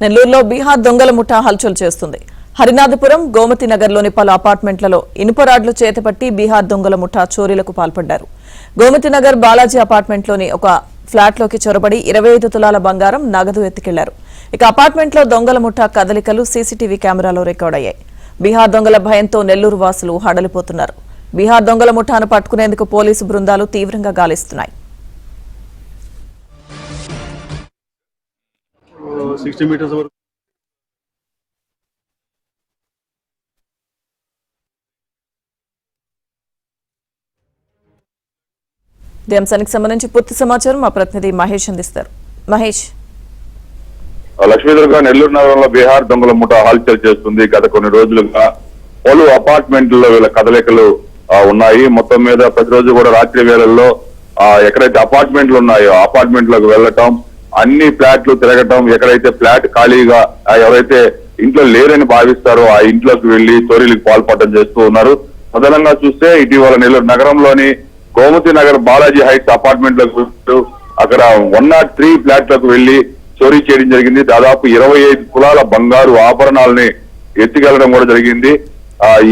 నెల్లూరులో బీహార్ దొంగల ముఠా హల్చల్ చేస్తుంది. హరినాథపురం, గోమతి నగర్లోని పలు అపార్ట్మెంట్లలో ఇనుప రాడ్లు చేతపట్టి బీహార్ దొంగల ముఠా చోరీలకు పాల్పడ్డారు. గోమతి నగర్ బాలాజీ అపార్ట్మెంట్లోని ఒక ఫ్లాట్లోకి చొరబడి 25 తులాల బంగారం, నగదు ఎత్తుకెళ్లారు. ఇక అపార్ట్మెంట్లో దొంగల ముఠా కదలికలు సీసీటీవీ కెమెరాలో రికార్డ్ అయ్యాయి. బీహార్ దొంగల భయంతో నెల్లూరు వాసులు హడలిపోతున్నారు. బీహార్ దొంగల ముఠాను పట్టుకునేందుకు పోలీసు బృందాలు తీవ్రంగా గాలిస్తున్నాయి. 60 మీటర్స్ వరకు ఈ అంశానికి సంబంధించి పూర్తి సమాచారం మా ప్రతినిధి మహేష్ అందిస్తారు. మహేష్, లక్ష్మీదుర్గ నెల్లూరు నగరంలో బీహార్ దొంగల ముఠా హల్చల్ చేస్తుంది. గత కొన్ని రోజులుగా పలు అపార్ట్మెంట్లలో వీళ్ళ కదలికలు ఉన్నాయి. మొత్తం మీద ప్రతిరోజు కూడా రాత్రి వేళల్లో ఎక్కడైతే అపార్ట్మెంట్లు ఉన్నాయో అపార్ట్మెంట్లకు వెళ్ళటం, అన్ని ఫ్లాట్లు తిరగటం, ఎక్కడైతే ఫ్లాట్ ఖాళీగా ఎవరైతే ఇంట్లో లేరని భావిస్తారో ఆ ఇంట్లోకి వెళ్లి చోరీలకు పాల్పడటం చేస్తూ ఉన్నారు. ప్రధానంగా చూస్తే ఇటీవల నెల్లూరు నగరంలోని గోమతి నగర్ బాలాజీ హైట్స్ అపార్ట్మెంట్ లకు అక్కడ 103 ఫ్లాట్లకు వెళ్లి చోరీ చేయడం జరిగింది. దాదాపు 25 తులాల బంగారు ఆభరణాలని ఎత్తుకెళ్లడం కూడా జరిగింది.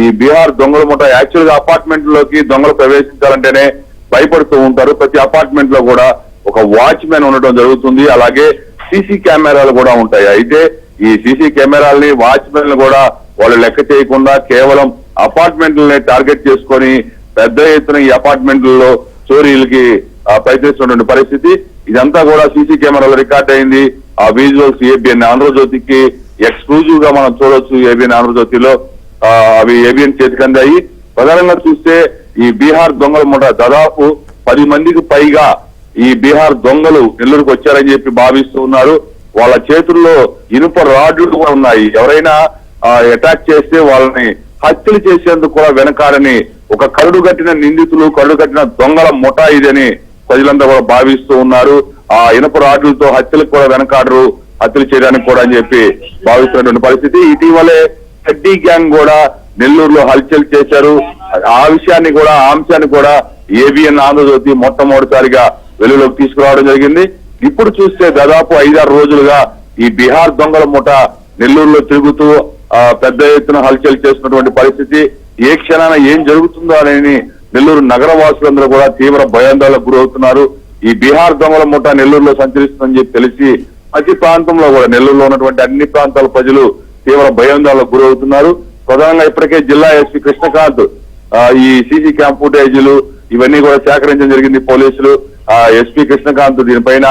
ఈ బీహార్ దొంగల ముఠా యాక్చువల్ గా అపార్ట్మెంట్ లోకి దొంగలు ప్రవేశించాలంటేనే భయపడుతూ ఉంటారు. ప్రతి అపార్ట్మెంట్ లో కూడా ఒక వాచ్మెన్ ఉండటం జరుగుతుంది. అలాగే సీసీ కెమెరాలు కూడా ఉంటాయి. అయితే ఈ సీసీ కెమెరాలని, వాచ్మెన్ కూడా వాళ్ళు లెక్క చేయకుండా కేవలం అపార్ట్మెంట్లని టార్గెట్ చేసుకొని పెద్ద ఎత్తున ఈ అపార్ట్మెంట్లలో చోరీలకి ప్రయత్నిస్తున్నటువంటి పరిస్థితి. ఇదంతా కూడా సీసీ కెమెరాలో రికార్డ్ అయింది. ఆ విజువల్స్ ఏబిఎన్ ఆంధ్రజ్యోతికి ఎక్స్క్లూజివ్ గా మనం చూడొచ్చు. ఏబిఎన్ ఆంధ్రజ్యోతిలో అవి ఏబిఎన్ చేతికి అందాయి. ప్రధానంగా చూస్తే ఈ బీహార్ దొంగల ముఠా దాదాపు 10 మందికి పైగా ఈ బీహార్ దొంగలు నెల్లూరుకు వచ్చారని చెప్పి భావిస్తూ ఉన్నారు. వాళ్ళ చేతుల్లో ఇనుప రాడ్లు కూడా ఉన్నాయి. ఎవరైనా అటాక్ చేస్తే వాళ్ళని హత్యలు చేసేందుకు కూడా వెనకాడని ఒక కరుడు కట్టిన నిందితులు, కరుడు కట్టిన దొంగల ముఠా ఇదని ప్రజలంతా కూడా భావిస్తూ ఉన్నారు. ఆ ఇనుప రాడ్లతో హత్యలకు కూడా వెనకాడరు, హత్యలు చేయడానికి కూడా అని చెప్పి భావిస్తున్నటువంటి పరిస్థితి. ఇటీవలే చెడ్డీ గ్యాంగ్ కూడా నెల్లూరులో హల్చల్ చేశారు. ఆ అంశాన్ని కూడా ఏబిఎన్ ఆంధ్రజ్యోతి మొట్టమొదటిసారిగా వెలుగులోకి తీసుకురావడం జరిగింది. ఇప్పుడు చూస్తే దాదాపు 5-6 రోజులుగా ఈ బీహార్ దొంగల ముఠా నెల్లూరులో తిరుగుతూ పెద్ద ఎత్తున హల్చల్ చేస్తున్నటువంటి పరిస్థితి. ఏ క్షణాన ఏం జరుగుతుందో అని నెల్లూరు నగర వాసులందరూ కూడా తీవ్ర భయాందోళనకు గురవుతున్నారు. ఈ బీహార్ దొంగల ముఠా నెల్లూరులో సంచరిస్తుందని చెప్పి తెలిసి ప్రతి ప్రాంతంలో కూడా నెల్లూరులో ఉన్నటువంటి అన్ని ప్రాంతాల ప్రజలు తీవ్ర భయాందోళనకు గురవుతున్నారు. ప్రధానంగా ఇప్పటికే జిల్లా ఎస్పీ కృష్ణకాంత్ ఈ సీసీ క్యామ్ ఫుటేజీలు ఇవన్నీ కూడా సేకరించడం జరిగింది. పోలీసులు ఎస్పీ కృష్ణకాంత్ దీనిపైన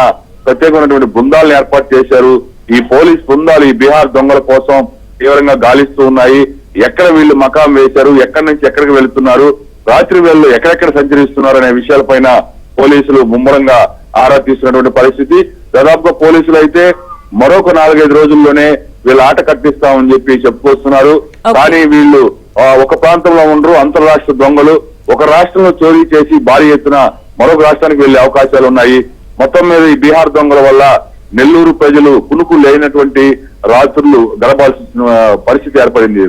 ప్రత్యేకమైనటువంటి బృందాలను ఏర్పాటు చేశారు. ఈ పోలీస్ బృందాలు ఈ బీహార్ దొంగల కోసం తీవ్రంగా గాలిస్తూ ఉన్నాయి. ఎక్కడ వీళ్ళు మకాం వేశారు, ఎక్కడి నుంచి ఎక్కడికి వెళుతున్నారు, రాత్రి వేళల్లో ఎక్కడెక్కడ సంచరిస్తున్నారు అనే విషయాలపైన పోలీసులు ముమ్మరంగా ఆరా తీస్తున్నటువంటి పరిస్థితి. దాదాపుగా పోలీసులు అయితే మరొక 4-5 రోజుల్లోనే వీళ్ళు ఆట కట్టిస్తామని చెప్పి చెప్పుకొస్తున్నారు. కానీ వీళ్ళు ఒక ప్రాంతంలో ఉండరు. అంతర్రాష్ట్ర దొంగలు ఒక రాష్ట్రంలో చోరీ చేసి భారీ ఎత్తున మరొక రాష్ట్రానికి వెళ్లే అవకాశాలు ఉన్నాయి. మొత్తం మీద ఈ బీహార్ దొంగల వల్ల నెల్లూరు ప్రజలు కునుకు లేనటువంటి రాత్రులు గడపాల్సిన పరిస్థితి ఏర్పడింది.